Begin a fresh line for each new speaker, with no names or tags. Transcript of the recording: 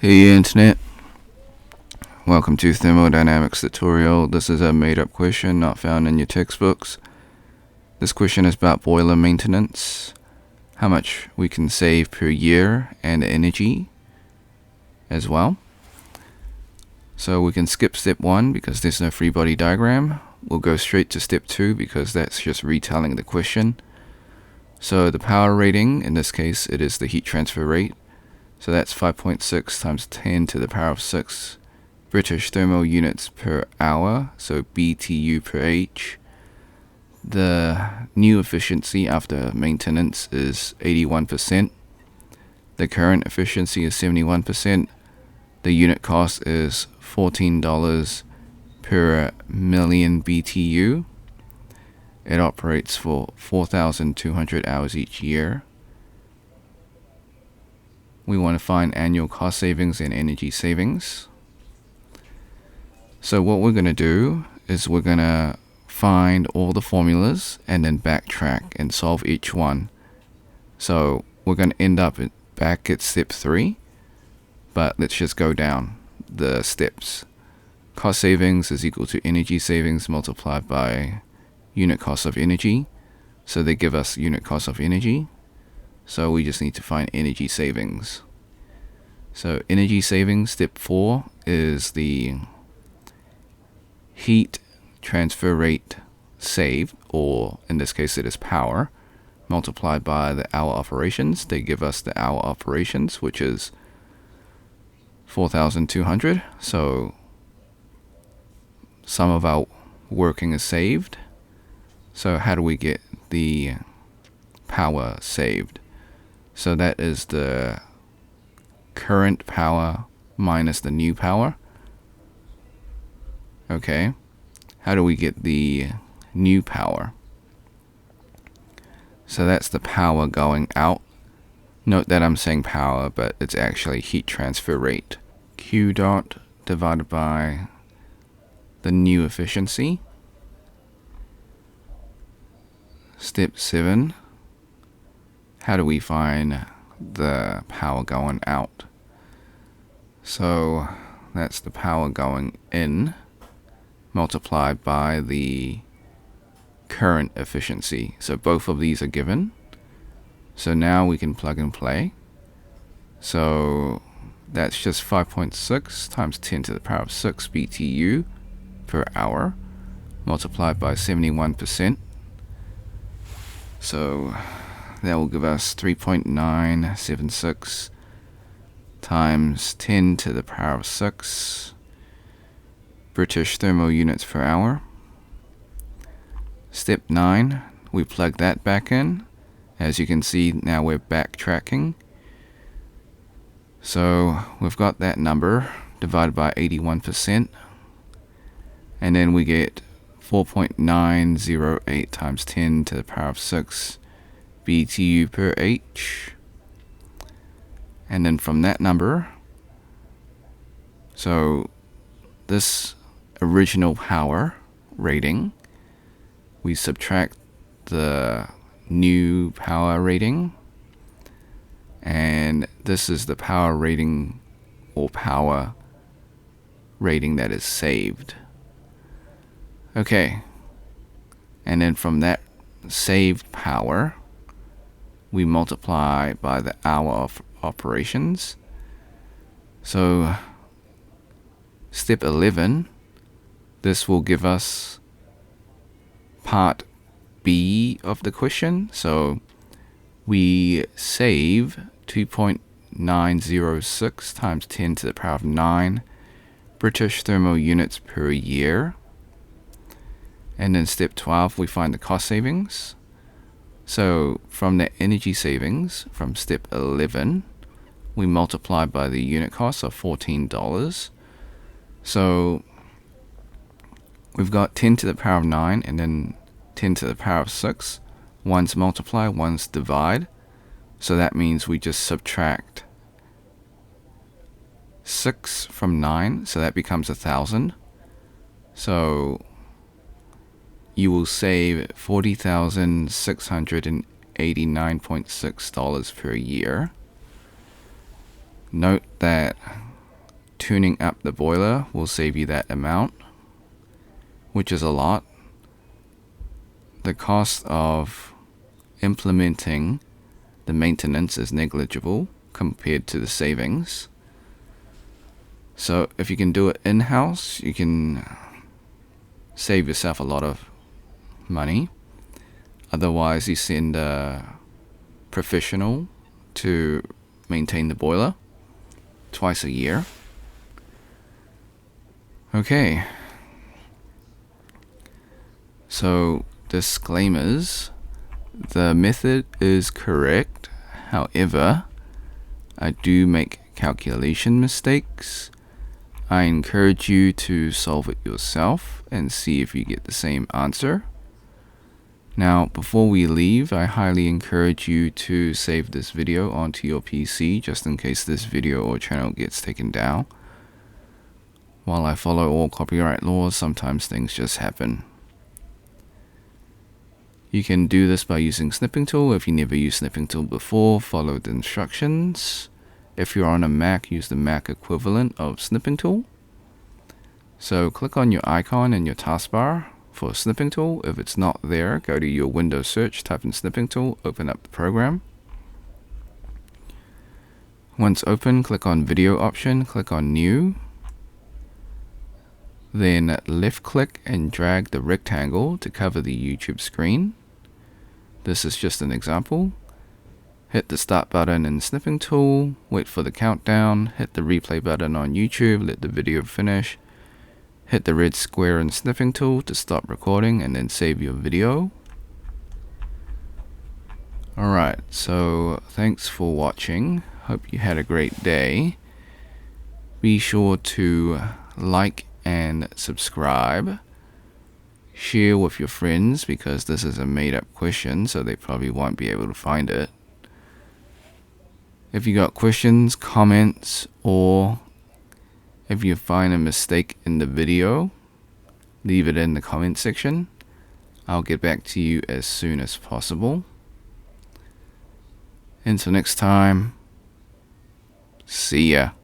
Hey Internet, welcome to Thermodynamics tutorial. This is a made-up question not found in your textbooks. This question is about boiler maintenance, how much we can save per year, and energy as well. So we can skip step 1 because there's no free body diagram. We'll go straight to step 2 because that's just retelling the question. So the power rating, in this case it is the heat transfer rate. So that's 5.6 times 10 to the power of 6 British thermal units per hour, so BTU per H. The new efficiency after maintenance is 81%. The current efficiency is 71%. The unit cost is $14 per million BTU. It operates for 4,200 hours each year. We want to find annual cost savings and energy savings. So what we're going to do is we're going to find all the formulas and then backtrack and solve each one. So we're going to end up back at step 3, but let's just go down the steps. Cost savings is equal to energy savings multiplied by unit cost of energy. So they give us unit cost of energy. So we just need to find energy savings. So energy savings, step 4, is the heat transfer rate saved, or in this case it is power, multiplied by the hour operations. They give us the hour operations, which is 4,200. So some of our working is saved. So how do we get the power saved? So that is the current power minus the new power. Okay, how do we get the new power? So that's the power going out. Note that I'm saying power, but it's actually heat transfer rate. Q dot divided by the new efficiency. Step 7. How do we find the power going out? So that's the power going in multiplied by the current efficiency. So both of these are given. So now we can plug and play. So that's just 5.6 times 10 to the power of 6 BTU per hour multiplied by 71%. So that will give us 3.976 times 10 to the power of 6 British thermal units per hour. Step 9, we plug that back in. As you can see, now we're backtracking. So we've got that number divided by 81%. And then we get 4.908 times 10 to the power of 6 BTU per H. And then from that number, so this original power rating, we subtract the new power rating, and this is the power rating or power rating that is saved. Okay, and then from that saved power, we multiply by the hour of operations. So step 11, this will give us part B of the question. So we save 2.906 times 10 to the power of 9 British thermal units per year. And then step 12, we find the cost savings. So from the energy savings from step 11, we multiply by the unit cost of $14. So we've got 10 to the power of 9 and then 10 to the power of 6. One's multiply, one's divide. So that means we just subtract 6 from 9, so that becomes 1,000. So you will save $40,689.6 per year. Note that tuning up the boiler will save you that amount, which is a lot. The cost of implementing the maintenance is negligible compared to the savings. So if you can do it in-house, you can save yourself a lot of money. Otherwise, you send a professional to maintain the boiler twice a year. Okay. So, disclaimers. The method is correct. However, I do make calculation mistakes. I encourage you to solve it yourself and see if you get the same answer. Now, before we leave, I highly encourage you to save this video onto your PC just in case this video or channel gets taken down. While I follow all copyright laws, sometimes things just happen. You can do this by using Snipping Tool. If you never used Snipping Tool before, follow the instructions. If you're on a Mac, use the Mac equivalent of Snipping Tool. So click on your icon in your taskbar for Snipping Tool. If it's not there, go to your Windows search, type in Snipping Tool, open up the program. Once open, click on Video option, click on New. Then left click and drag the rectangle to cover the YouTube screen. This is just an example. Hit the start button in Snipping Tool, wait for the countdown, hit the replay button on YouTube, let the video finish, hit the red square in Snipping Tool to stop recording and then save your video. Alright, so thanks for watching. Hope you had a great day. Be sure to like and subscribe. Share with your friends because this is a made up question, so they probably won't be able to find it. If you got questions, comments, or if you find a mistake in the video, leave it in the comment section. I'll get back to you as soon as possible. Until next time, see ya.